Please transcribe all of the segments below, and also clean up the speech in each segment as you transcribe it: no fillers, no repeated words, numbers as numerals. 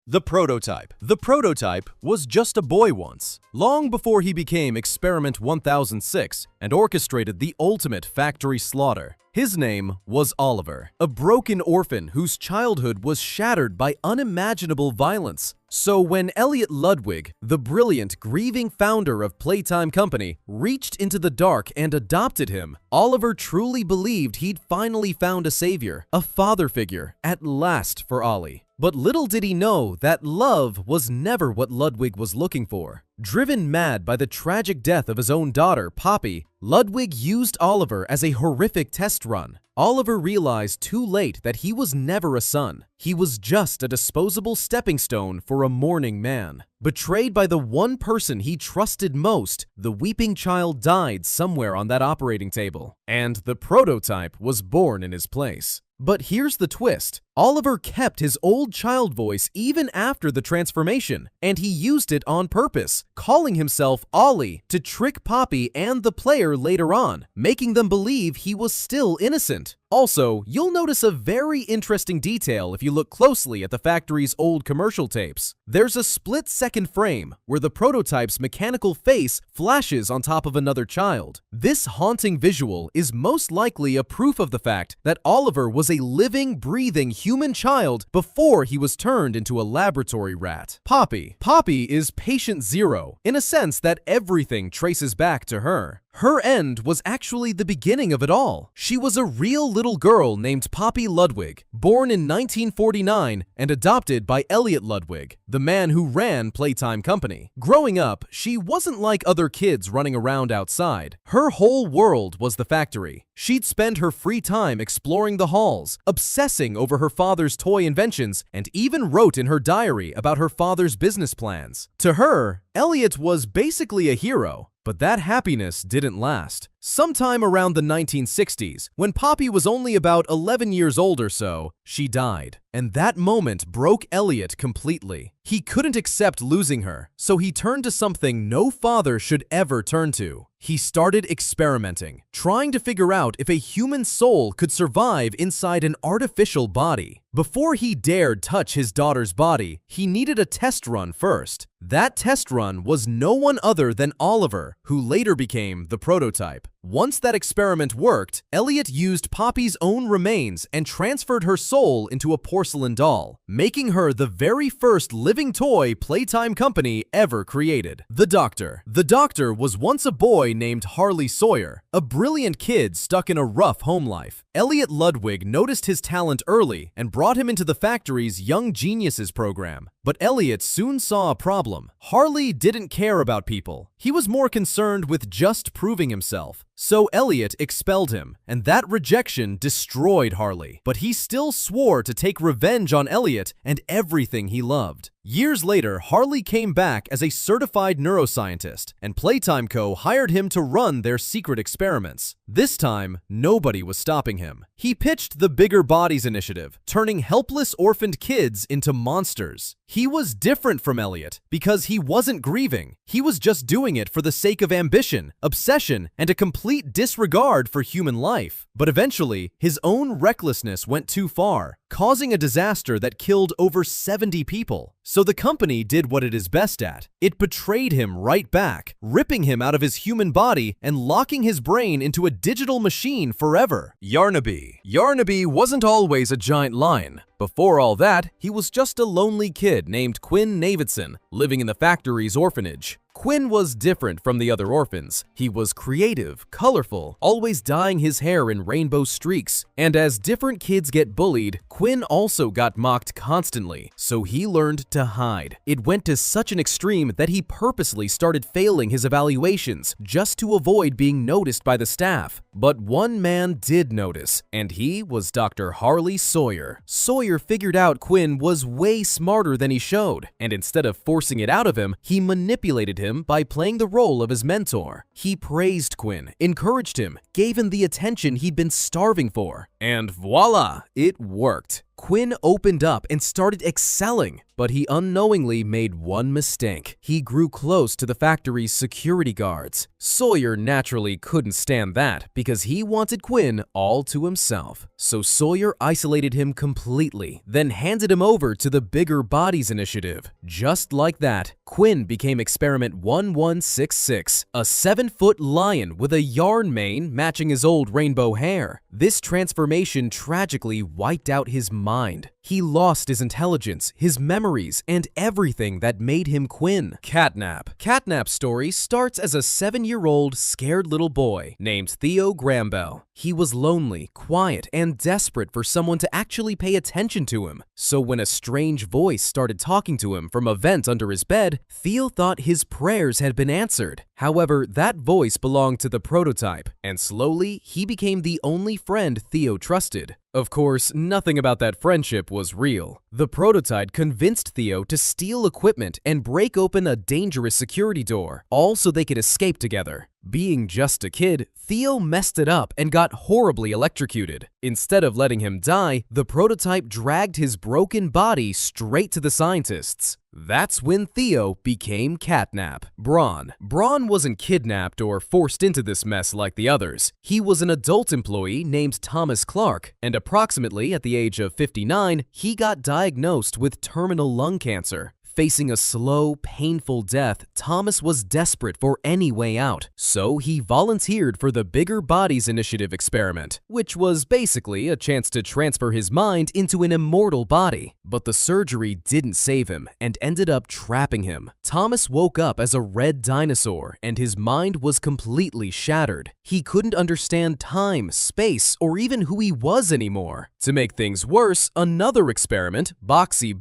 The prototype. The prototype was just a boy once, long before he became Experiment 1006 and orchestrated the ultimate factory slaughter. His name was Oliver, a broken orphan whose childhood was shattered by unimaginable violence. So when Elliot Ludwig, the brilliant, grieving founder of Playtime Company, reached into the dark and adopted him, Oliver truly believed he'd finally found a savior, a father figure, at last for Ollie. But little did he know that love was never what Ludwig was looking for. Driven mad by the tragic death of his own daughter, Poppy, Ludwig used Oliver as a horrific test run. Oliver realized too late that he was never a son. He was just a disposable stepping stone for a mourning man. Betrayed by the one person he trusted most, the weeping child died somewhere on that operating table, and the prototype was born in his place. But here's the twist. Oliver kept his old child voice even after the transformation, and he used it on purpose, calling himself Ollie to trick Poppy and the player later on, making them believe he was still innocent. Also, you'll notice a very interesting detail if you look closely at the factory's old commercial tapes. There's a split-second frame where the prototype's mechanical face flashes on top of another child. This haunting visual is most likely a proof of the fact that Oliver was a living, breathing human child before he was turned into a laboratory rat. Poppy. Poppy is patient zero, in a sense that everything traces back to her. Her end was actually the beginning of it all. She was a real little girl named Poppy Ludwig, born in 1949 and adopted by Elliot Ludwig, the man who ran Playtime Company. Growing up, she wasn't like other kids running around outside. Her whole world was the factory. She'd spend her free time exploring the halls, obsessing over her father's toy inventions, and even wrote in her diary about her father's business plans. To her, Elliot was basically a hero. But that happiness didn't last. Sometime around the 1960s, when Poppy was only about 11 years old or so, she died. And that moment broke Elliot completely. He couldn't accept losing her, so he turned to something no father should ever turn to. He started experimenting, trying to figure out if a human soul could survive inside an artificial body. Before he dared touch his daughter's body, he needed a test run first. That test run was no one other than Oliver, who later became the prototype. Once that experiment worked, Elliot used Poppy's own remains and transferred her soul into a porcelain doll, making her the very first living toy Playtime Company ever created. The Doctor. The Doctor was once a boy named Harley Sawyer, a brilliant kid stuck in a rough home life. Elliot Ludwig noticed his talent early and brought him into the factory's Young Geniuses program. But Elliot soon saw a problem. Harley didn't care about people. He was more concerned with just proving himself. So Elliot expelled him, and that rejection destroyed Harley. But he still swore to take revenge on Elliot and everything he loved. Years later, Harley came back as a certified neuroscientist, and Playtime Co. hired him to run their secret experiments. This time, nobody was stopping him. He pitched the Bigger Bodies initiative, turning helpless orphaned kids into monsters. He was different from Elliot because he wasn't grieving. He was just doing it for the sake of ambition, obsession, and a complete disregard for human life. But eventually, his own recklessness went too far, causing a disaster that killed over 70 people. So the company did what it is best at. It betrayed him right back, ripping him out of his human body and locking his brain into a digital machine forever. Yarnaby. Yarnaby wasn't always a giant lion. Before all that, he was just a lonely kid named Quinn Navidson, living in the factory's orphanage. Quinn was different from the other orphans. He was creative, colorful, always dyeing his hair in rainbow streaks. And as different kids get bullied, Quinn also got mocked constantly, so he learned to hide. It went to such an extreme that he purposely started failing his evaluations just to avoid being noticed by the staff. But one man did notice, and he was Dr. Harley Sawyer. Sawyer figured out Quinn was way smarter than he showed, and instead of forcing it out of him, he manipulated him by playing the role of his mentor. He praised Quinn, encouraged him, gave him the attention he'd been starving for. And voila, it worked. Quinn opened up and started excelling. But he unknowingly made one mistake. He grew close to the factory's security guards. Sawyer naturally couldn't stand that because he wanted Quinn all to himself. So Sawyer isolated him completely, then handed him over to the Bigger Bodies Initiative. Just like that, Quinn became Experiment 1166, a 7-foot lion with a yarn mane matching his old rainbow hair. This transformation tragically wiped out his mind. He lost his intelligence, his memories, and everything that made him Quinn. CatNap. CatNap's story starts as a 7-year-old scared little boy named Theo Grambel. He was lonely, quiet, and desperate for someone to actually pay attention to him. So when a strange voice started talking to him from a vent under his bed, Theo thought his prayers had been answered. However, that voice belonged to the prototype, and slowly he became the only friend Theo trusted. Of course, nothing about that friendship was real. The prototype convinced Theo to steal equipment and break open a dangerous security door, all so they could escape together. Being just a kid, Theo messed it up and got horribly electrocuted. Instead of letting him die, the prototype dragged his broken body straight to the scientists. That's when Theo became CatNap. Bron wasn't kidnapped or forced into this mess like the others. He was an adult employee named Thomas Clark, and approximately at the age of 59, he got diagnosed with terminal lung cancer. Facing a slow, painful death, Thomas was desperate for any way out, so he volunteered for the Bigger Bodies Initiative experiment, which was basically a chance to transfer his mind into an immortal body. But the surgery didn't save him and ended up trapping him. Thomas woke up as a red dinosaur, and his mind was completely shattered. He couldn't understand time, space, or even who he was anymore. To make things worse, another experiment, Boxy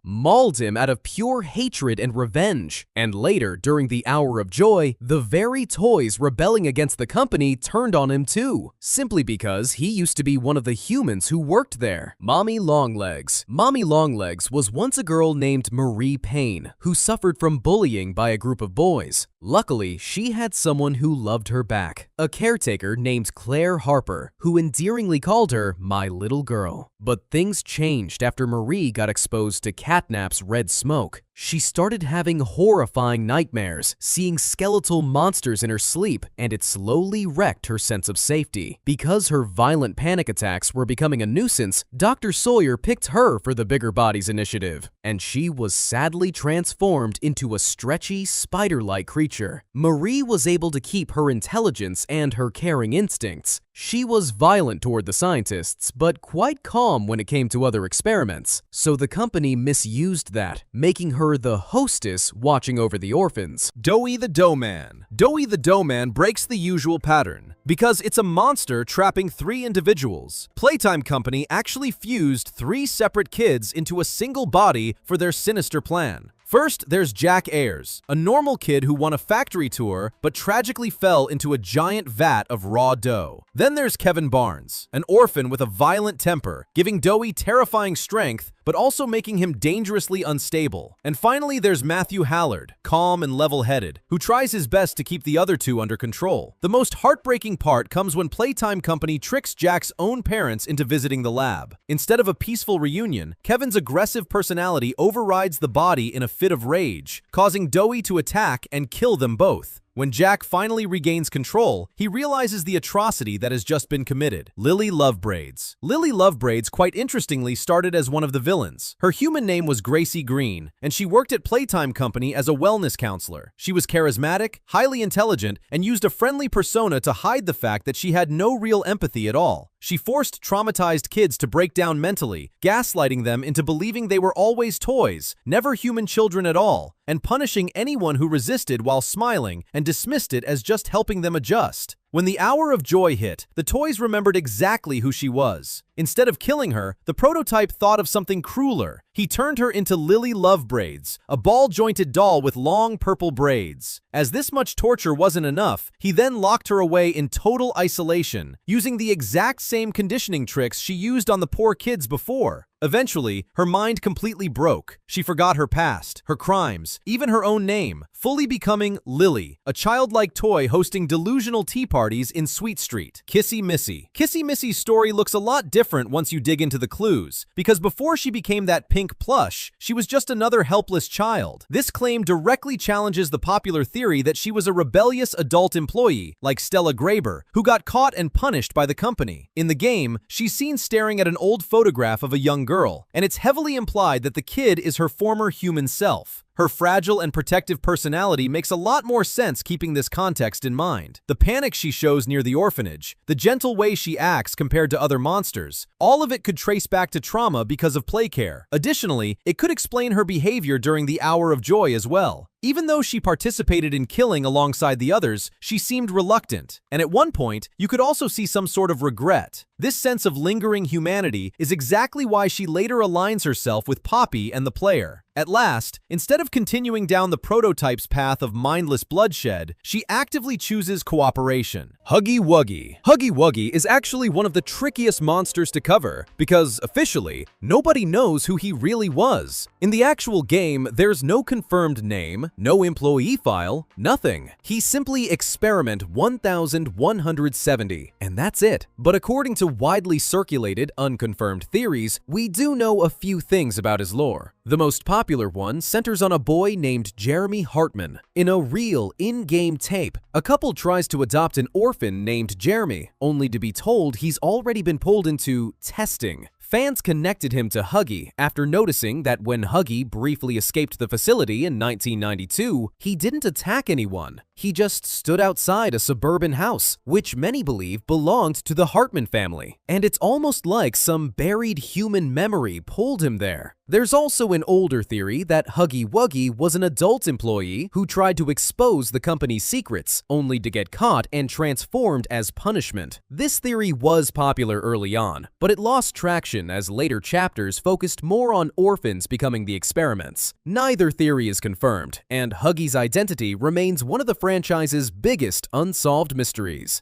mauled him out of pure hatred and revenge. And later, during the Hour of Joy, the very toys rebelling against the company turned on him too, simply because he used to be one of the humans who worked there. Mommy Longlegs. Mommy Longlegs was once a girl named Marie Payne, who suffered from bullying by a group of boys. Luckily, she had someone who loved her back, a caretaker named Claire Harper, who endearingly called her my little girl. But things changed after Marie got exposed to CatNap's red smoke. She started having horrifying nightmares, seeing skeletal monsters in her sleep, and it slowly wrecked her sense of safety. Because her violent panic attacks were becoming a nuisance, Dr. Sawyer picked her for the Bigger Bodies Initiative, and she was sadly transformed into a stretchy, spider-like creature. Marie was able to keep her intelligence and her caring instincts. She was violent toward the scientists, but quite calm when it came to other experiments, so the company misused that, making her the hostess watching over the orphans. Doughy the Doughman. Doughy the Doughman breaks the usual pattern. Because it's a monster trapping 3 individuals, Playtime Company actually fused 3 separate kids into a single body for their sinister plan. First, there's Jack Ayers, a normal kid who won a factory tour but tragically fell into a giant vat of raw dough. Then there's Kevin Barnes, an orphan with a violent temper, giving Doughy terrifying strength but also making him dangerously unstable. And finally, there's Matthew Hallard, calm and level-headed, who tries his best to keep the other 2 under control. The most heartbreaking part comes when Playtime Company tricks Jack's own parents into visiting the lab. Instead of a peaceful reunion, Kevin's aggressive personality overrides the body in a fit of rage, causing Doughy to attack and kill them both. When Jack finally regains control, he realizes the atrocity that has just been committed. Lily Lovebraids. Lily Lovebraids, quite interestingly, started as one of the villains. Her human name was Gracie Green, and she worked at Playtime Company as a wellness counselor. She was charismatic, highly intelligent, and used a friendly persona to hide the fact that she had no real empathy at all. She forced traumatized kids to break down mentally, gaslighting them into believing they were always toys, never human children at all, and punishing anyone who resisted while smiling and dismissed it as just helping them adjust. When the Hour of Joy hit, the toys remembered exactly who she was. Instead of killing her, the prototype thought of something crueler. He turned her into Lily Lovebraids, a ball-jointed doll with long purple braids. As this much torture wasn't enough, he then locked her away in total isolation, using the exact same conditioning tricks she used on the poor kids before. Eventually, her mind completely broke. She forgot her past, her crimes, even her own name, fully becoming Lily, a childlike toy hosting delusional tea parties in Sweet Street. Kissy Missy. Kissy Missy's story looks a lot different once you dig into the clues, because before she became that pink plush, she was just another helpless child. This claim directly challenges the popular theory that she was a rebellious adult employee, like Stella Graber, who got caught and punished by the company. In the game, she's seen staring at an old photograph of a young girl, and it's heavily implied that the kid is her former human self. Her fragile and protective personality makes a lot more sense keeping this context in mind. The panic she shows near the orphanage, the gentle way she acts compared to other monsters, all of it could trace back to trauma because of play care. Additionally, it could explain her behavior during the Hour of Joy as well. Even though she participated in killing alongside the others, she seemed reluctant, and at one point, you could also see some sort of regret. This sense of lingering humanity is exactly why she later aligns herself with Poppy and the player. At last, instead of continuing down the prototype's path of mindless bloodshed, she actively chooses cooperation. Huggy Wuggy. Huggy Wuggy is actually one of the trickiest monsters to cover, because, officially, nobody knows who he really was. In the actual game, there's no confirmed name, no employee file, nothing. He's simply Experiment 1170, and that's it. But according to widely circulated, unconfirmed theories, we do know a few things about his lore. The most popular one centers on a boy named Jeremy Hartman. In a real, in-game tape, a couple tries to adopt an orphan named Jeremy, only to be told he's already been pulled into testing. Fans connected him to Huggy after noticing that when Huggy briefly escaped the facility in 1992, he didn't attack anyone. He just stood outside a suburban house, which many believe belonged to the Hartman family. And it's almost like some buried human memory pulled him there. There's also an older theory that Huggy Wuggy was an adult employee who tried to expose the company's secrets, only to get caught and transformed as punishment. This theory was popular early on, but it lost traction as later chapters focused more on orphans becoming the experiments. Neither theory is confirmed, and Huggy's identity remains one of the franchise's biggest unsolved mysteries.